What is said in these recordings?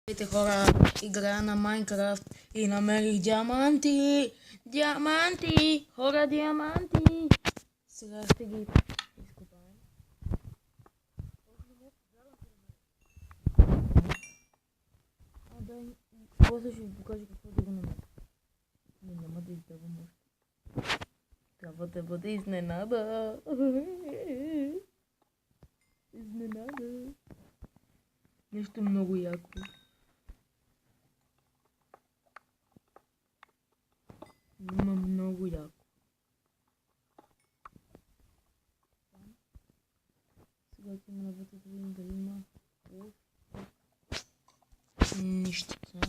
Здравейте хора, играя на Майнкрафт и намерих диаманти! Диаманти! Хора, диаманти! Сега ще ги изкопаем. Дай, после ще ви покажа какво да го намеря. Но няма да издавам още. Трябва да бъде изненада. Изненада. Нещо много яко. Има много яко. Сега ще има навътре да видим дали има нищица.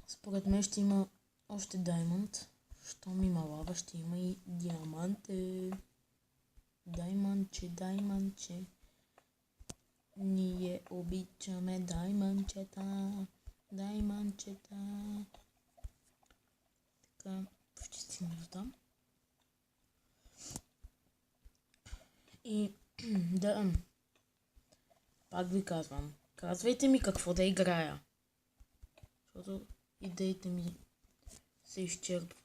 Според мен ще има още даймонд. Щом има лава, ще има и диаманте. Даймандче. Ние обичаме даймандчета. Така, почти стигна до там. И да, пак ви казвам, казвайте ми какво да играя. Защото идеите ми се изчерпват.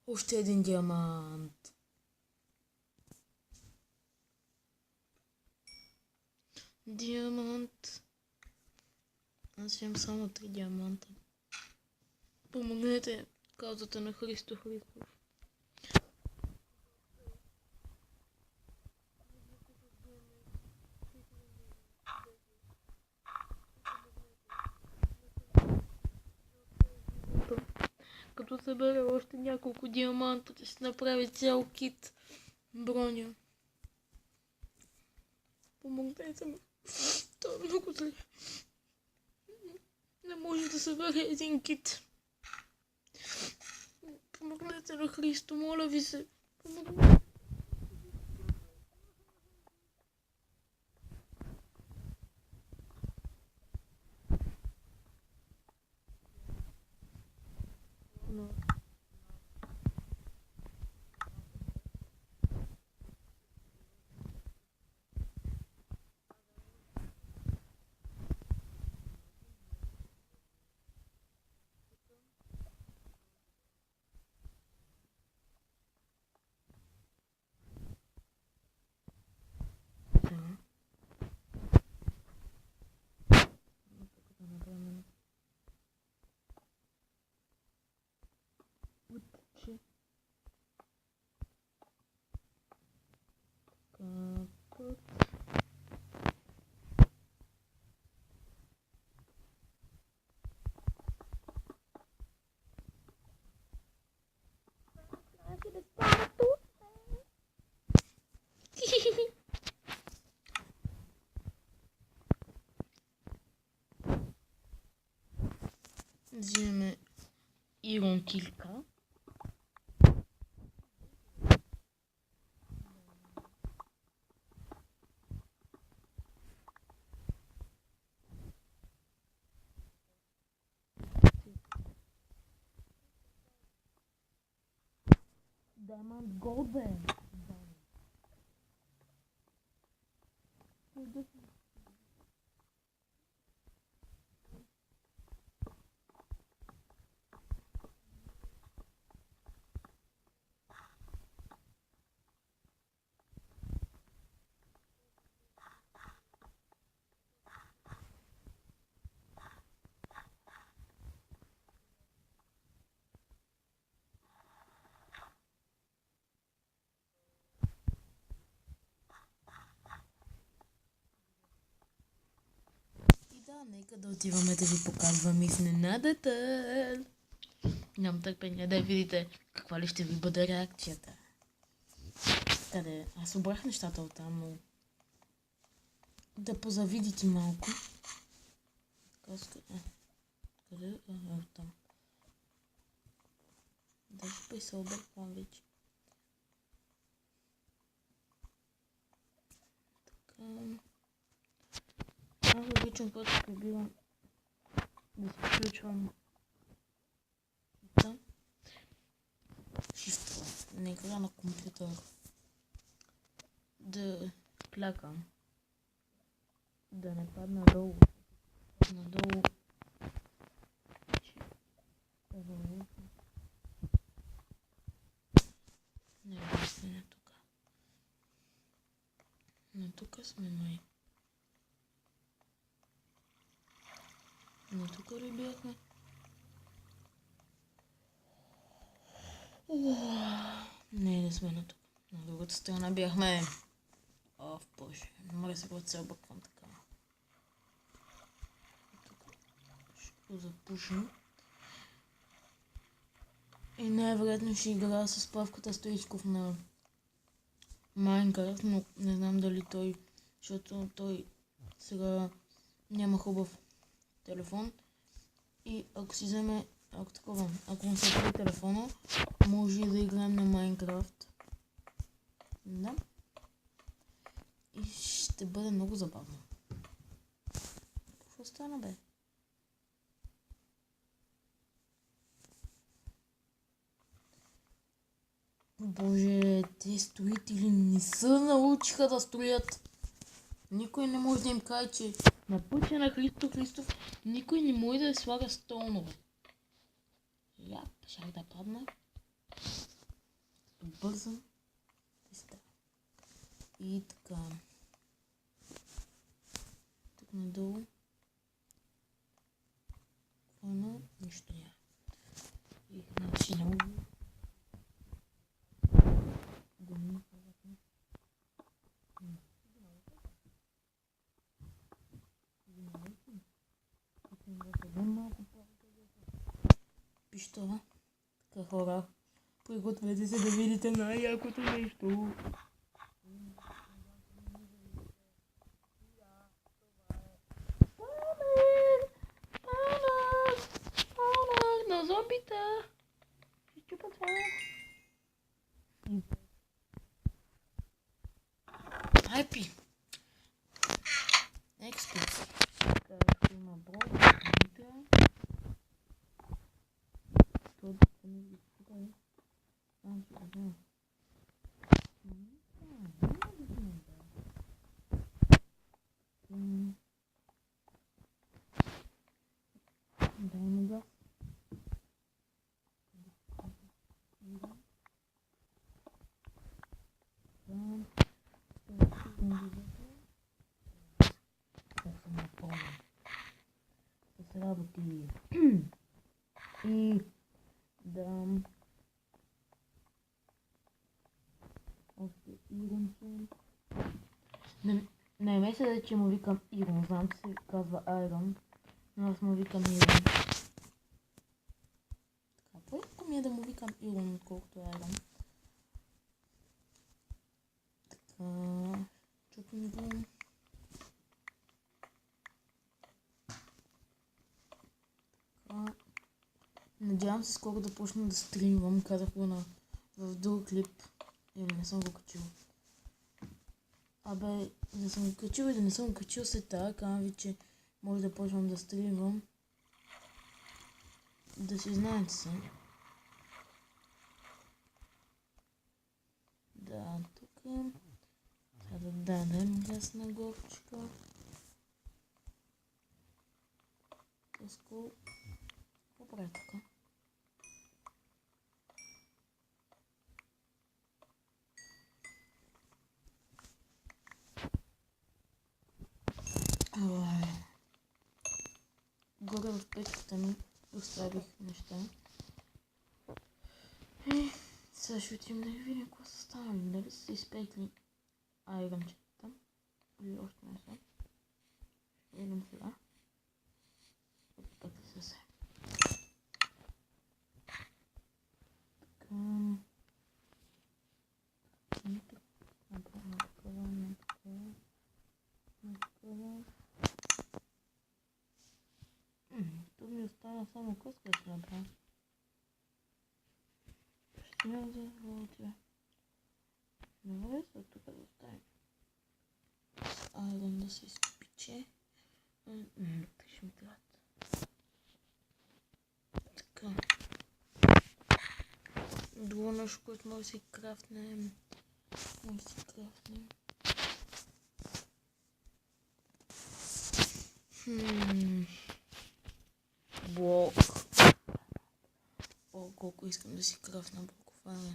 Още един диамант. Диамант. Аз имам само 3 диаманта. Помогнете каузата на Христо Христов. Като събера още няколко диаманта, ще направи цял кит броня. Помогнете ми. Това е много зле. Не може да събера един кит. Помогнете на Христо, моля ви се. Помогнете. Взимаме Ирон килка. Diamond Golden. Да, нека да отиваме да ви показвам изненадата. Нямам търпение да видите каква ли ще ви бъде реакцията. Къде? Аз обрах нещата оттам, но да позавидите малко. Къде? Оттам. Даже се обърквам вече. Така. Аз обичам, когато прибирам да си включвам шифтова на екрана на компютър, да клякам, да не падна надолу. Не тук. Не тук сме май. Не тук ли бяхме? Не сме на тук. На другата страна бяхме. О, боже. Не мога да се когато се обърквам така. Тук ще го запушим. И най-вероятно ще играя с Павката Стоичков на Майнкрафт, но не знам дали той, защото той сега няма хубав телефон. И ако си вземе, ако му се прави телефона, може да играем на Майнкрафт. Да. И ще бъде много забавно. Какво стана, бе? Боже, те строители не се научиха да строят. Никой не може да им каже, че на пътя на Христо Христов никой не може да слага столнове. Шах да падна. Бързам. И така. Тук надолу. Хвана, нищо няма. И значи много. Пищова. Така, хора, пригответе се да видите най-якото нещо. Спаунър на зомбита. Ще чупа това. Хайпи. Експит. Така, има брой. Дай му газ. С работи. И дам още Ирон. Не ме се, че му викам Ирон. Знам, че се казва Айрон, но аз му викам Ирон. Така, по-яко ми е да му викам Ирон, отколкото Айрон. Така, чупим го. Така. Надявам се скоро да почна да стримвам. Казах го в друг клип. Или не съм го качил. Абе, да съм го качил и да не съм го качил след това, казвам ви, че може да почвам да стримвам. Да си знаете се. Да, тук. Трябва да дадем газ на горчика. Тъско. Какво прави така? Горе в печката ми оставих неща. И сега ще отидем да видим какво са станали. Дали са се изпекли айрончетата. Или още не са. Ще видим сега. Опитате се се. Така. Тук ми остана само къска ще направя. Ще няма да работя. Добре, сега тук да оставим. Айрон да се изпиче. Ще ми трябва. Така. Друго нещо, което може да си крафтнем. Блок. О, колко искам да си крафтна блокове.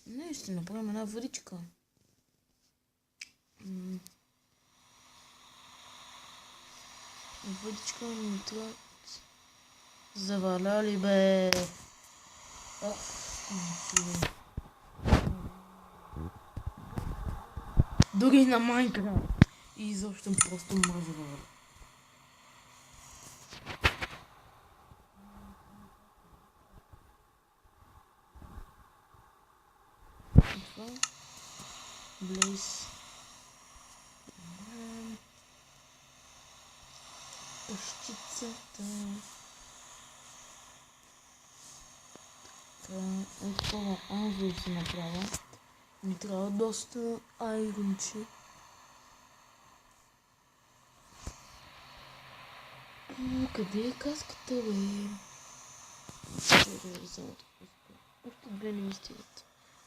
Не, ще направим една водичка. Водичка ми трябва. Заваляли бе. Дори на Майнкрафт. И изобщо просто мразя. Блейз. Къщицата. Това анвил си направя. Ми трябва доста айронче. Къде е каската, бе? Още две не ми стигат.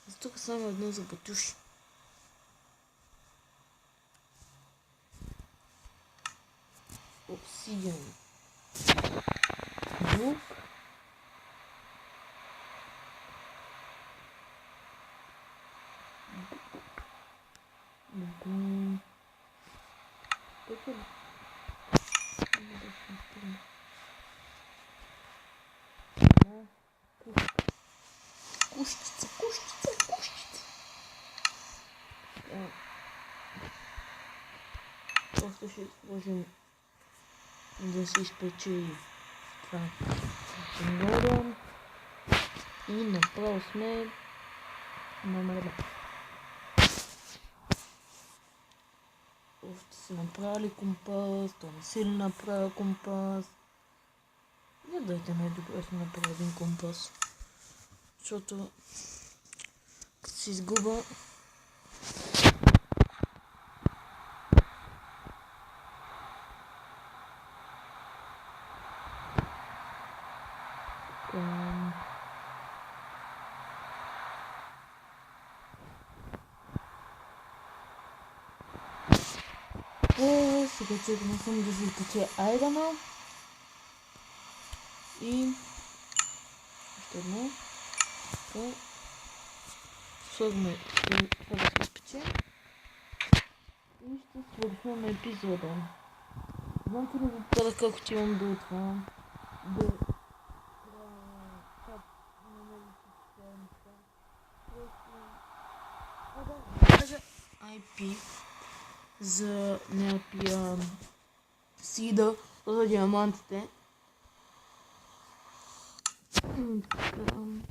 За тук само едно за батюши. Обсидиан. Лук. Кущица. Просто ще сложим да се изпече това. Норам. И направо сме номер 2. Още си направили компас, то не си ли направя компас. Не дайте най-добре си направя един компас. Защото като си изгуба сега чекам съм да се изкача айрона и още едно. Слагаме това да се изпече и ще свършим епизода. Знам, че не ви казах как отивам до това. IP за някакия сида за диамантите.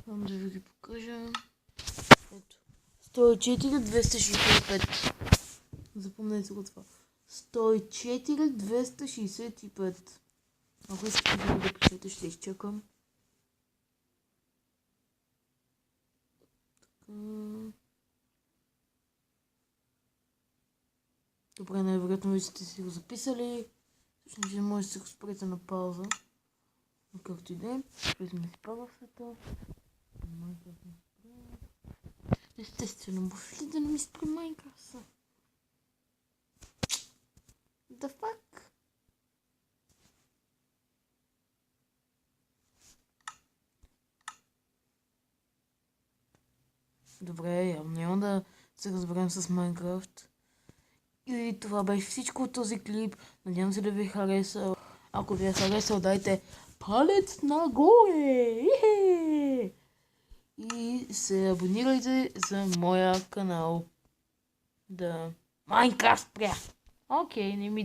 Само да ви ги покажа. Ето. 104-265. Запомнете го това. 104-265. Ако искате да го пишете, ще изчакам. Добре, най-вероятно ви сте си го записали. Всъщност не може да се го спрете на пауза. Но както и да е, влизаме си пауза в света. Естествено, може ли да не ми спри Майнкрафт? The fuck? Добре, явно няма да се разберем с Майнкрафт. И това беше всичко от този клип. Надявам се да ви е харесал. Ако ви е харесал, дайте палец нагоре! И се абонирайте за моя канал. Да. Майнкрафт спря! Окей, не ми